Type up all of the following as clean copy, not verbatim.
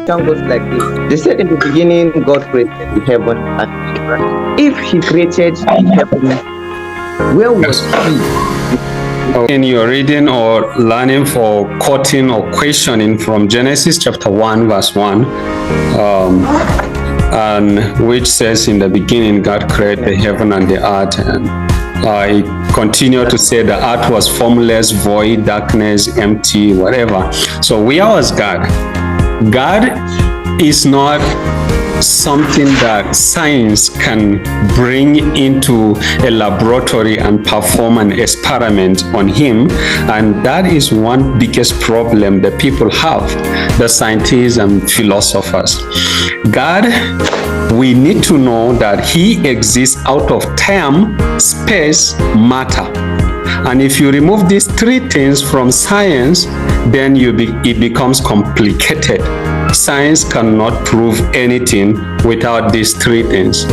question goes like this. They said in the beginning, God created the heaven and the earth. If He created the heaven, where was He? In your reading or learning for quoting or questioning from Genesis chapter 1 verse 1, and which says in the beginning God created the heaven and the earth, and I continue to say the earth was formless, void, darkness, empty, whatever. So where was God? God is not something that science can bring into a laboratory and perform an experiment on him, and that is one biggest problem that people have, the scientists and philosophers. God, we need to know that he exists out of time, space, matter. And if you remove these three things from science, then it becomes complicated. Science cannot prove anything without these three things.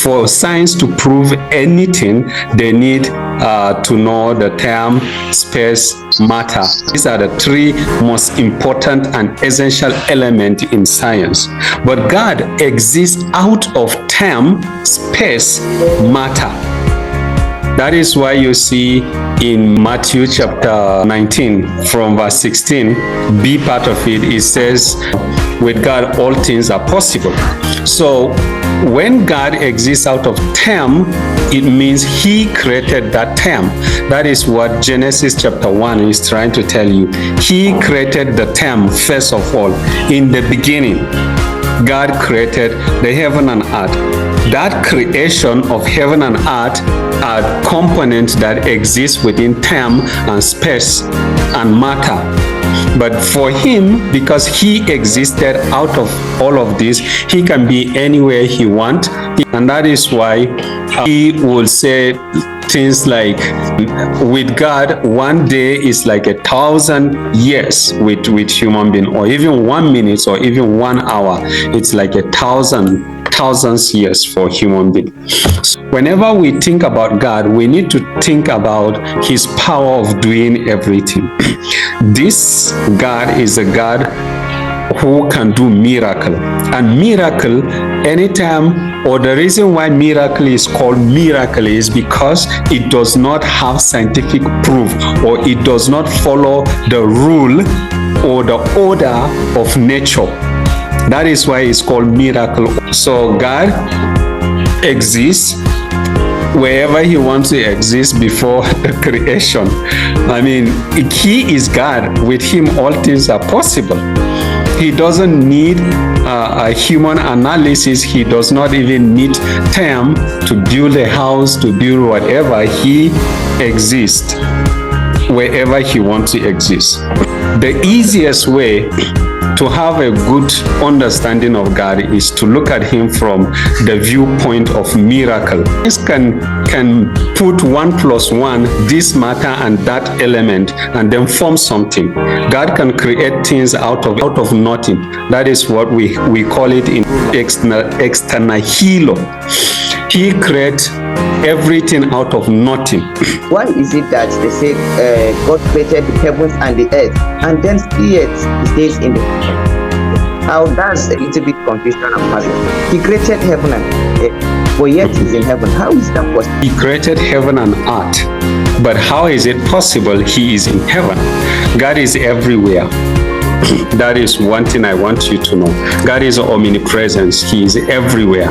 For science to prove anything, they need to know the time, space, matter. These are the three most important and essential elements in science. But God exists out of time, space, matter. That is why you see in Matthew chapter 19 from verse 16, B part of it, it says, with God all things are possible. So when God exists out of time, it means he created that time. That is what Genesis chapter 1 is trying to tell you. He created the time first of all. In the beginning, God created the heaven and earth. That creation of heaven and earth are components that exist within time and space and matter. But for him, because he existed out of all of this, he can be anywhere he wants. And that is why he will say things like, with God, one day is like 1,000 years with human being, or even 1 minute or even 1 hour. It's like 1,000 years for human being. So whenever we think about God, we need to think about his power of doing everything. This God is a God who can do miracle. And miracle, anytime, or the reason why miracle is called miracle is because it does not have scientific proof, or it does not follow the rule or the order of nature. That is why it's called miracle. So God exists wherever he wants to exist before the creation. I mean, he is God. With him, all things are possible. He doesn't need a human analysis. He does not even need time to build a house, to build whatever. He exists wherever he wants to exist. The easiest way to have a good understanding of God is to look at him from the viewpoint of miracle. This can put 1 + 1, this matter and that element, and then form something. God can create things out of nothing. That is what we call it in ex nihilo. He creates everything out of nothing. Why is it that they say God created the heavens and the earth, and then yet he stays in the heaven? Now that's a little bit confusion and puzzle. He created heaven and earth, but yet he's in heaven. How is that possible? He created heaven and earth, but how is it possible he is in heaven? God is everywhere. That is one thing I want you to know. God is omnipresence. He is everywhere.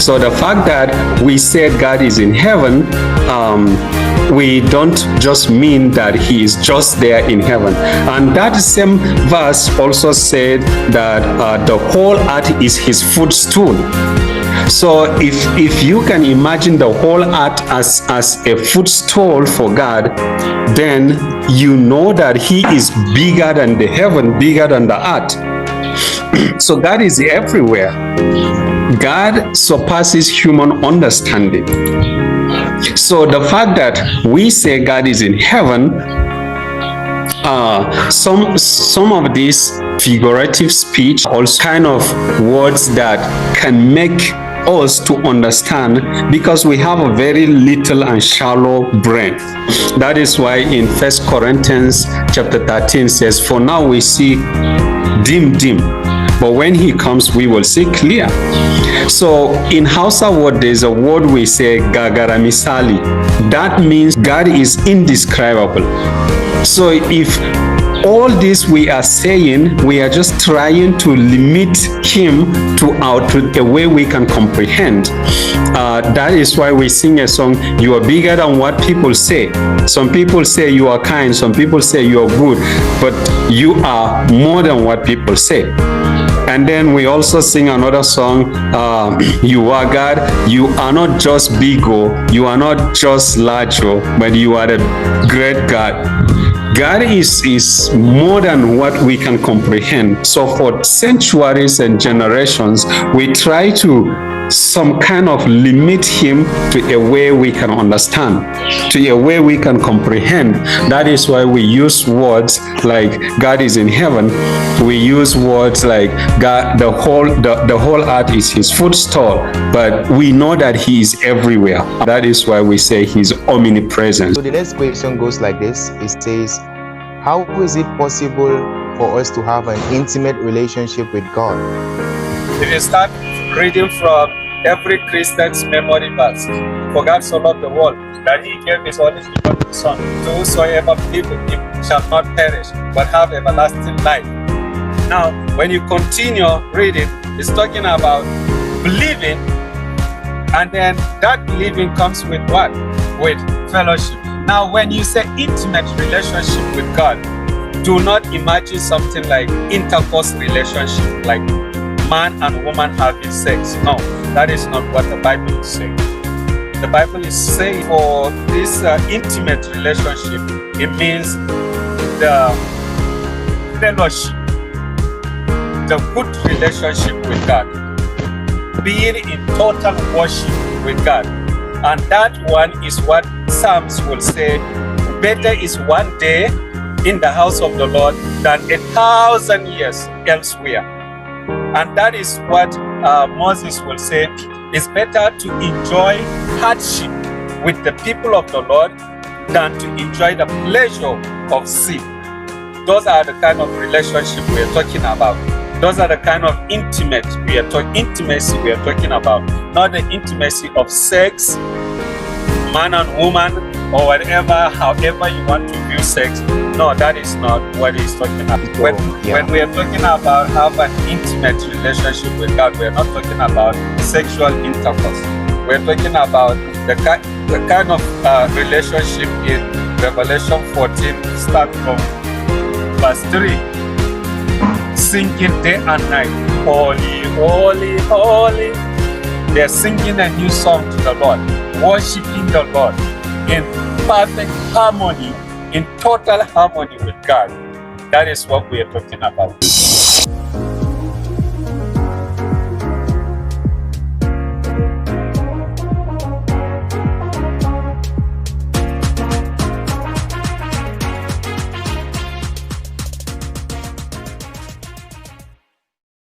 So the fact that we said God is in heaven, we don't just mean that he is just there in heaven. And that same verse also said that the whole earth is his footstool. So if you can imagine the whole earth as a footstool for God, then you know that he is bigger than the heaven, bigger than the earth. So God is everywhere. God surpasses human understanding. So the fact that we say God is in heaven, some of these figurative speech, also kind of words that can make us to understand, because we have a very little and shallow brain. That is why in 1 Corinthians chapter 13 says, for now we see dim, but when he comes, we will see clear. So in Hausa word, there's a word we say gagara misali. That means God is indescribable. So if all this we are saying, we are just trying to limit him to a way we can comprehend. That is why we sing a song, you are bigger than what people say. Some people say you are kind, some people say you are good, but you are more than what people say. And then we also sing another song, you are God, you are not just bigo, you are not just largo, but you are the great God. God is more than what we can comprehend. So for centuries and generations, we try to some kind of limit him to a way we can understand, to a way we can comprehend. That is why we use words like God is in heaven. We use words like God, the whole earth is his footstool, but we know that he is everywhere. That is why we say he's omnipresent. So the next question goes like this. It says, how is it possible for us to have an intimate relationship with God? If you start reading from every Christian's memory verse, for God so loved the world that he gave his only begotten Son, to whosoever believe in him shall not perish, but have everlasting life. Now, when you continue reading, it's talking about believing, and then that believing comes with what? With fellowship. Now, when you say intimate relationship with God, do not imagine something like intercourse relationship, like man and woman having sex. No, that is not what the Bible is saying. The Bible is saying for this intimate relationship, it means the fellowship, the good relationship with God, being in total worship with God. And that one is what Psalms will say, better is one day in the house of the Lord than 1,000 years elsewhere. And that is what Moses will say, it's better to enjoy hardship with the people of the Lord than to enjoy the pleasure of sin. Those are the kind of relationship we are talking about. Those are the kind of intimacy we are talking about, not the intimacy of sex, man and woman, or whatever, however you want to view sex. No, that is not what he's talking about. When we are talking about have an intimate relationship with God, we are not talking about sexual intercourse. We're talking about the kind of relationship in Revelation 14, start from verse 3. Singing day and night, holy, holy, holy. They're singing a new song to the Lord, worshiping the Lord in perfect harmony, in total harmony with God. That is what we are talking about.